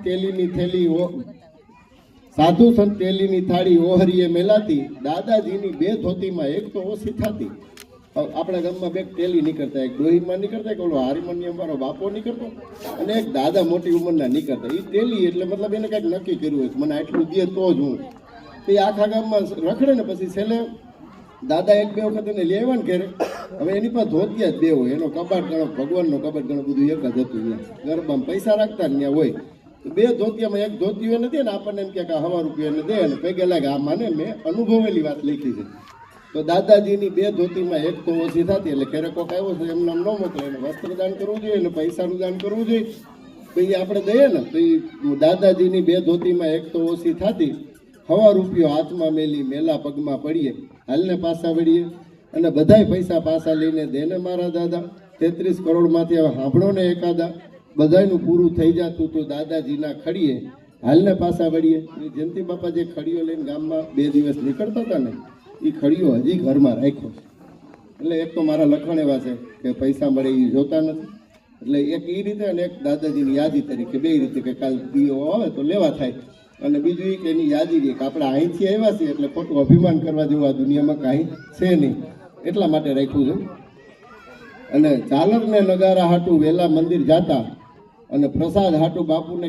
તેલીની થેલી સાધુ સંત તેલીની થાળી ઓહરીએ મેલાતી, દાદાજીની બે ધોતીમાં એક તો ઓછી થતી. આપણા ગામમાં બે તેલી નીકળતા, એક ડોહીમાં નીકળતા, એક ઓલો હાર્મોનિયમ વાળો બાપો નીકળતો અને એક દાદા મોટી ઉંમરના નીકળતા. એ તેલી એટલે મતલબ એને કંઈક નક્કી કર્યું હોય મને આટલું દે તો જ હું. એ આખા ગામમાં રખડે ને પછી છેલ્લે દાદા એક બે વખત એને લેવા ને ઘેરે. હવે એની પાસે ધોતિયા જ બે હોય, એનો કબાટ ગણો, ભગવાનનો કબાટ ગણો, બધું એક જ હતું. ગરબામાં પૈસા રાખતા ને ત્યાં હોય તો બે ધોતિયામાં એક ધોતી એને દે ને આપણને એમ કે 1000 રૂપિયા એને દે અને પૈગે લાગે. આ માને મેં અનુભવેલી વાત લખી છે. તો દાદાજીની બે ધોતીમાં એક તો ઓછી થતી એટલે ઘરે કોક આવ્યો છે એમને ન મોકલે, એને વસ્ત્રદાન કરવું જોઈએ અને પૈસાનું દાન કરવું જોઈએ. તો એ આપણે દઈએ ને તો એ દાદાજીની બે ધોતીમાં એક તો ઓછી થતી, 100 રૂપિયો હાથમાં મેલી મેલા પગમાં પડીએ, હાલને પાછા વળીએ અને બધાય પૈસા પાછા લઈને દેને મારા દાદા. 33 કરોડમાંથી હવે સાંભળો ને એકાદા, બધાયનું પૂરું થઈ જતું તો દાદાજીના ખડીએ હાલને પાછા વળીએ. જયંતિ બાપા જે ખડીઓ લઈને ગામમાં 2 દિવસ નીકળતા હતા ને, એ ખડીઓ હજી ઘરમાં રાખ્યો છે. એટલે એક તો મારા લખણ એવા છે કે પૈસા મળે એ જોતા નથી, એટલે એક એ રીતે અને એક દાદાજીની યાદી તરીકે, બે રીતે કે કાલ દીવો આવે તો લેવા થાય. અને બીજું એ કે એની યાદી રહી કે આપણે અહીંથી આવ્યા છીએ એટલે ખોટું અભિમાન કરવા જેવું આ દુનિયામાં કાંઈ છે નહીં, એટલા માટે રાખ્યું છે. અને ઝાલર ને નગારા હાટું વેલા મંદિર જાતા અને પ્રસાદ હાટું બાપુને